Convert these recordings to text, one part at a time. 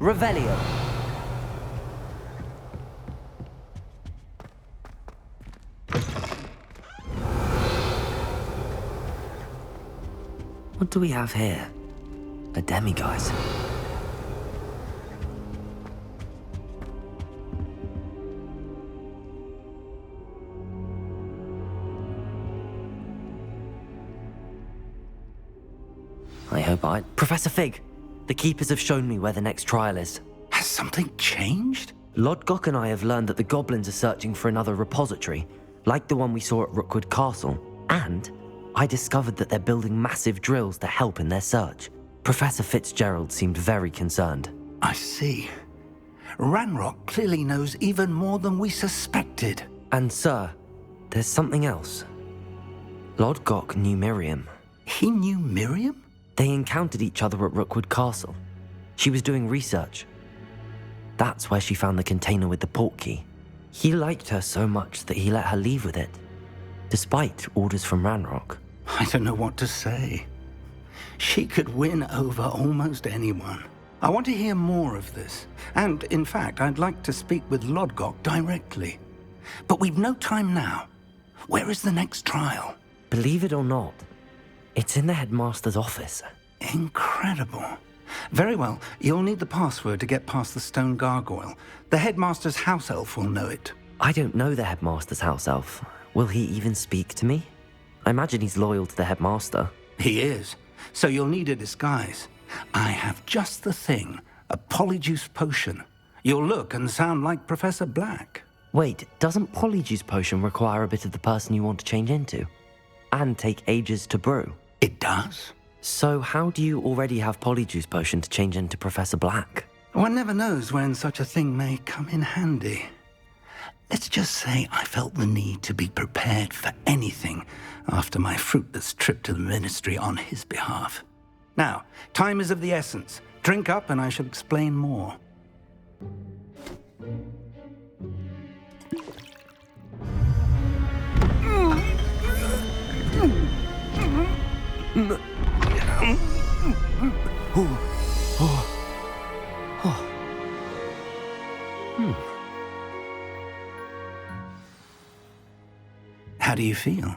Revelio. What do we have here? A demiguise. Professor Fig, the Keepers have shown me where the next trial is. Has something changed? Lodgok and I have learned that the goblins are searching for another repository, like the one we saw at Rookwood Castle. And I discovered that they're building massive drills to help in their search. Professor Fitzgerald seemed very concerned. I see. Ranrock clearly knows even more than we suspected. And sir, there's something else. Lodgok knew Miriam. He knew Miriam? They encountered each other at Rookwood Castle. She was doing research. That's where she found the container with the portkey. He liked her so much that he let her leave with it, despite orders from Ranrock. I don't know what to say. She could win over almost anyone. I want to hear more of this. And, in fact, I'd like to speak with Lodgok directly. But we've no time now. Where is the next trial? Believe it or not, it's in the headmaster's office. Incredible. Very well, you'll need the password to get past the stone gargoyle. The headmaster's house elf will know it. I don't know the headmaster's house elf. Will he even speak to me? I imagine he's loyal to the headmaster. He is. So you'll need a disguise. I have just the thing. A polyjuice potion. You'll look and sound like Professor Black. Wait, doesn't polyjuice potion require a bit of the person you want to change into? And take ages to brew? It does. So how do you already have polyjuice potion to change into Professor Black? One never knows when such a thing may come in handy. Let's just say I felt the need to be prepared for anything after my fruitless trip to the ministry on his behalf. Now, time is of the essence. Drink up and I shall explain more. How do you feel?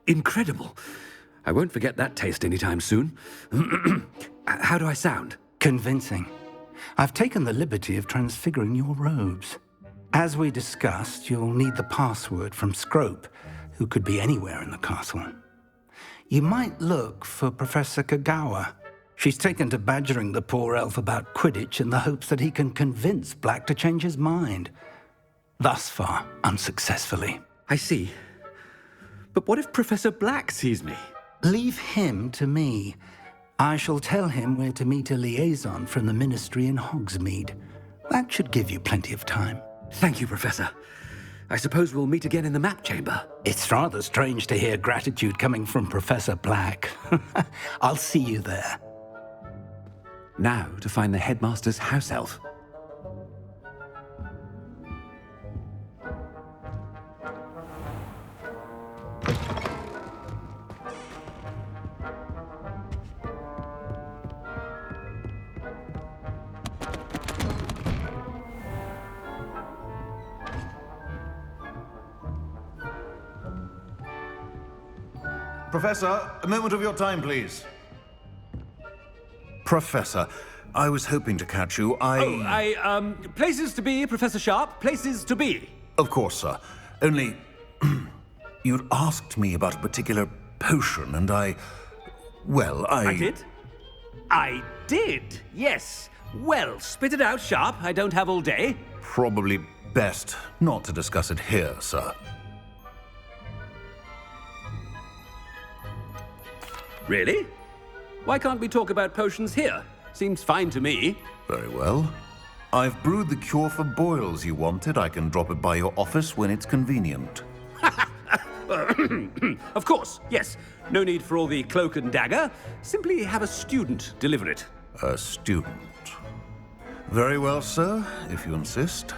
Incredible. I won't forget that taste anytime soon. How do I sound? Convincing. I've taken the liberty of transfiguring your robes. As we discussed, you'll need the password from Scrope, who could be anywhere in the castle. You might look for Professor Kagawa. She's taken to badgering the poor elf about Quidditch in the hopes that he can convince Black to change his mind. Thus far, unsuccessfully. I see. But what if Professor Black sees me? Leave him to me. I shall tell him where to meet a liaison from the ministry in Hogsmeade. That should give you plenty of time. Thank you, Professor. I suppose we'll meet again in the map chamber. It's rather strange to hear gratitude coming from Professor Black. I'll see you there. Now to find the headmaster's house elf. Professor, a moment of your time, please. Professor, I was hoping to catch you. Places to be, Professor Sharp, places to be. Of course, sir. Only, you'd asked me about a particular potion, and I did? I did, yes. Well, spit it out, Sharp. I don't have all day. Probably best not to discuss it here, sir. Really? Why can't we talk about potions here? Seems fine to me. Very well. I've brewed the cure for boils you wanted. I can drop it by your office when it's convenient. Of course, yes. No need for all the cloak and dagger. Simply have a student deliver it. A student. Very well, sir, if you insist.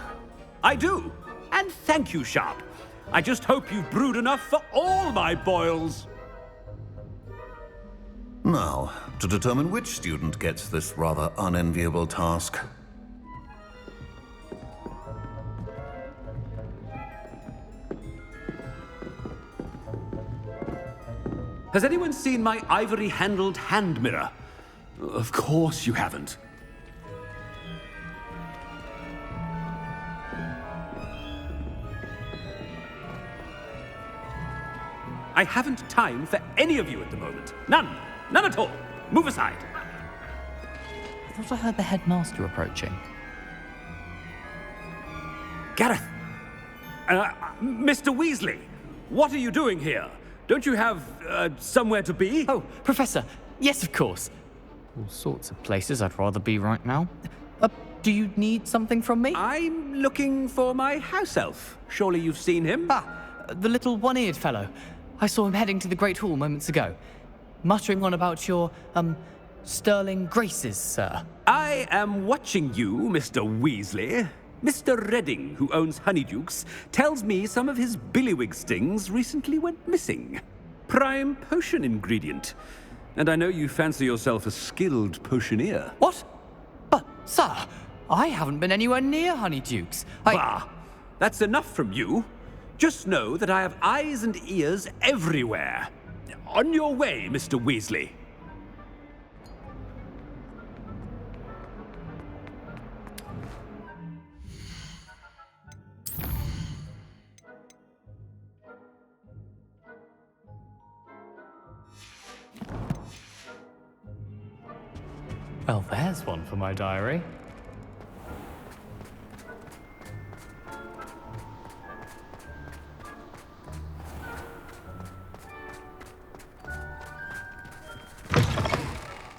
I do. And thank you, Sharp. I just hope you've brewed enough for all my boils. Now, to determine which student gets this rather unenviable task. Has anyone seen my ivory-handled hand mirror? Of course you haven't. I haven't time for any of you at the moment. None. None at all. Move aside. I thought I heard the headmaster approaching. Gareth! Mr. Weasley, what are you doing here? Don't you have, somewhere to be? Oh, Professor. Yes, of course. All sorts of places I'd rather be right now. Do you need something from me? I'm looking for my house elf. Surely you've seen him? The little one-eared fellow. I saw him heading to the Great Hall moments ago, muttering on about your, sterling graces, sir. I am watching you, Mr. Weasley. Mr. Redding, who owns Honeydukes, tells me some of his billywig stings recently went missing. Prime potion ingredient. And I know you fancy yourself a skilled potioneer. What? But, sir, I haven't been anywhere near Honeydukes. Bah! That's enough from you. Just know that I have eyes and ears everywhere. On your way, Mr. Weasley. Well, there's one for my diary.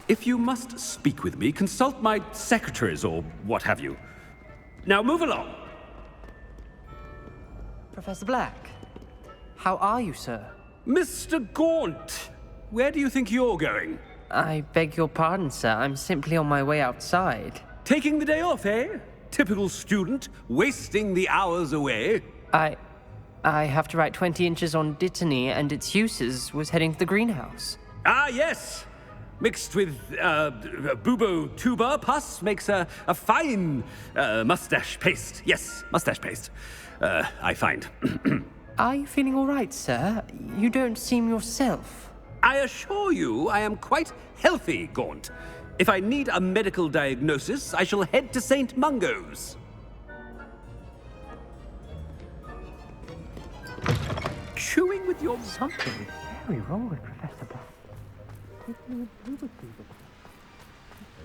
If you must speak with me, consult my secretaries or what have you. Now move along. Professor Black, how are you, sir? Mr. Gaunt, where do you think you're going? I beg your pardon, sir. I'm simply on my way outside. Taking the day off, eh? Typical student, wasting the hours away. I have to write 20 inches on Dittany and its uses. Was heading to the greenhouse. Ah, yes. Mixed with bubo tuber pus makes a fine mustache paste. Yes, mustache paste. I find. Are you feeling all right, sir? You don't seem yourself. I assure you I am quite healthy, Gaunt. If I need a medical diagnosis, I shall head to St. Mungo's. Chewing with your... Something very wrong with Professor Black.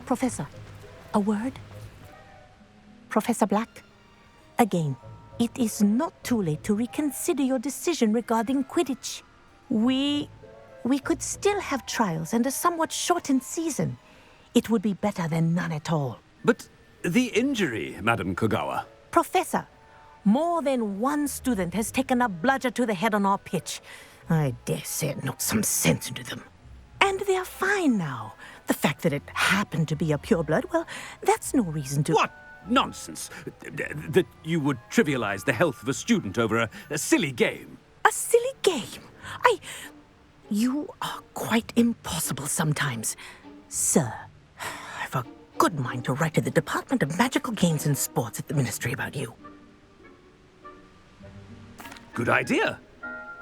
Professor, a word? Professor Black, again, it is not too late to reconsider your decision regarding Quidditch. We could still have trials and a somewhat shortened season. It would be better than none at all. But the injury, Madam Kogawa. Professor, more than one student has taken a bludger to the head on our pitch. I dare say it knocked some sense into them. And they're fine now. The fact that it happened to be a pureblood, well, that's no reason to... What nonsense! That you would trivialize the health of a student over a silly game. A silly game? You are quite impossible sometimes. Sir, I've a good mind to write to the Department of Magical Games and Sports at the Ministry about you. Good idea.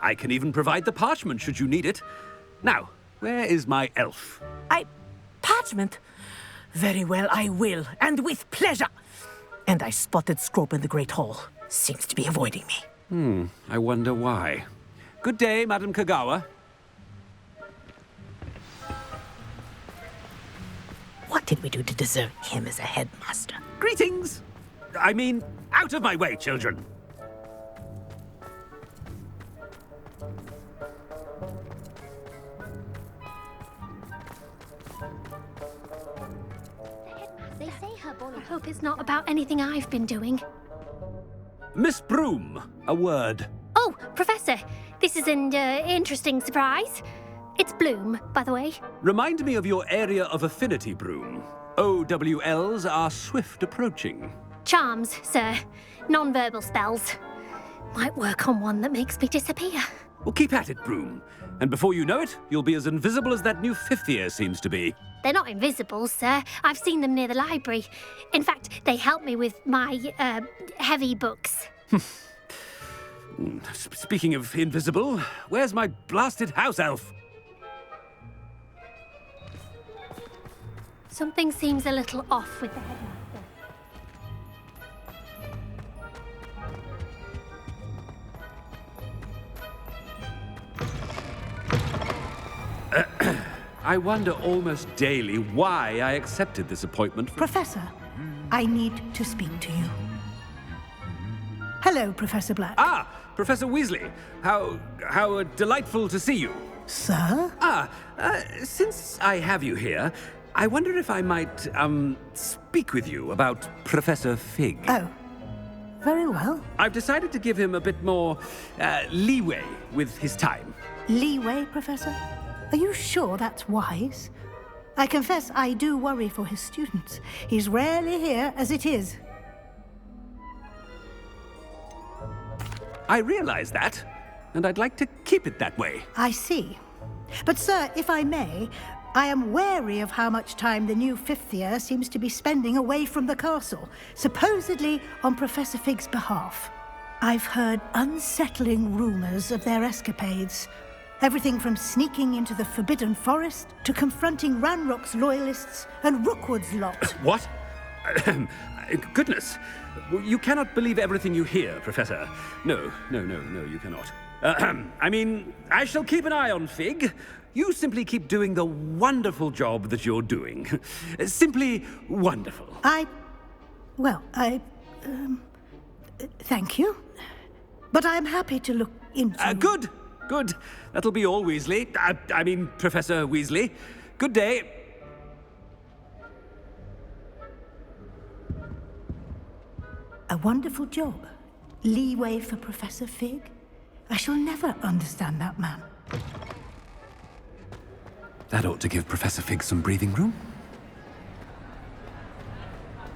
I can even provide the parchment should you need it. Now, where is my elf? Parchment? Very well, I will, and with pleasure. And I spotted Scrope in the Great Hall. Seems to be avoiding me. I wonder why. Good day, Madam Kogawa. What did we do to deserve him as a headmaster? Greetings! I mean, out of my way, children. They say her boy. I hope it's not about anything I've been doing. Miss Broom, a word. Oh, Professor, this is an interesting surprise. It's Bloom, by the way. Remind me of your area of affinity, Broom. OWLs are swift approaching. Charms, sir. Non-verbal spells. Might work on one that makes me disappear. Well, keep at it, Broom. And before you know it, you'll be as invisible as that new fifth year seems to be. They're not invisible, sir. I've seen them near the library. In fact, they help me with my, heavy books. Speaking of invisible, where's my blasted house elf? Something seems a little off with the headmaster. I wonder almost daily why I accepted this appointment. Professor, I need to speak to you. Hello, Professor Black. Ah, Professor Weasley. How delightful to see you. Sir? Since I have you here, I wonder if I might, speak with you about Professor Fig. Oh, very well. I've decided to give him a bit more, leeway with his time. Leeway, Professor? Are you sure that's wise? I confess I do worry for his students. He's rarely here as it is. I realize that, and I'd like to keep it that way. I see. But, sir, if I may, I am wary of how much time the new fifth year seems to be spending away from the castle, supposedly on Professor Fig's behalf. I've heard unsettling rumors of their escapades. Everything from sneaking into the Forbidden Forest to confronting Ranrock's loyalists and Rookwood's lot. What? Goodness. You cannot believe everything you hear, Professor. No, you cannot. I mean, I shall keep an eye on Fig. You simply keep doing the wonderful job that you're doing. Simply wonderful. Thank you. But I'm happy to look into... Good. That'll be all, Weasley. I mean, Professor Weasley. Good day. A wonderful job. Leeway for Professor Fig. I shall never understand that man. That ought to give Professor Fig some breathing room.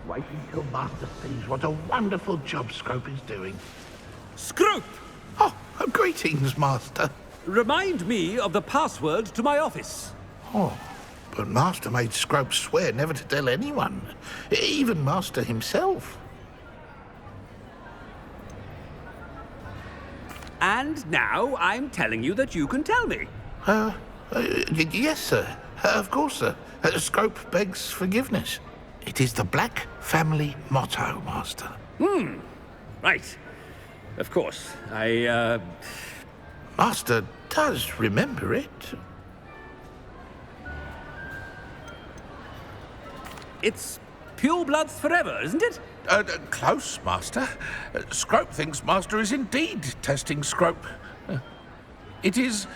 Wait until Master sees what a wonderful job Scrope is doing. Scrope! Oh, greetings, Master. Remind me of the password to my office. Oh, but Master made Scrope swear never to tell anyone, even Master himself. And now I'm telling you that you can tell me. Yes, sir. Of course, sir. Scrope begs forgiveness. It is the Black family motto, Master. Right. Of course. Master does remember it. It's pure bloods forever, isn't it? Close, Master. Scrope thinks Master is indeed testing Scrope. It is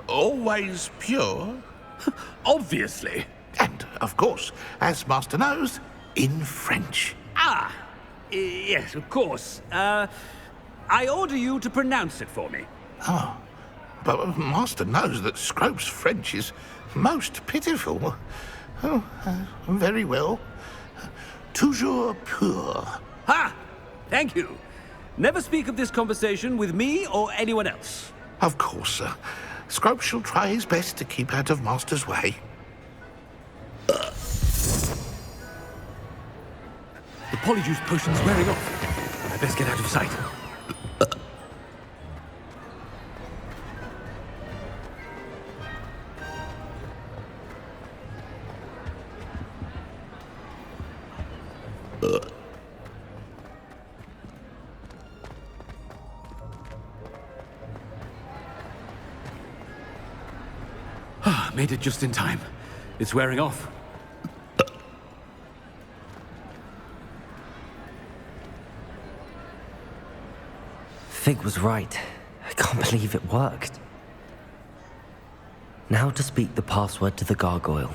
always pure. Obviously. And, of course, as Master knows, in French. Yes, of course. I order you to pronounce it for me. Oh, but Master knows that Scrope's French is most pitiful. Oh, very well. Toujours pur. Ha! Thank you. Never speak of this conversation with me or anyone else. Of course, sir. Scrope shall try his best to keep out of Master's way. The polyjuice potion's wearing off. I best get out of sight. Made it just in time. It's wearing off. Fig was right. I can't believe it worked. Now to speak the password to the gargoyle.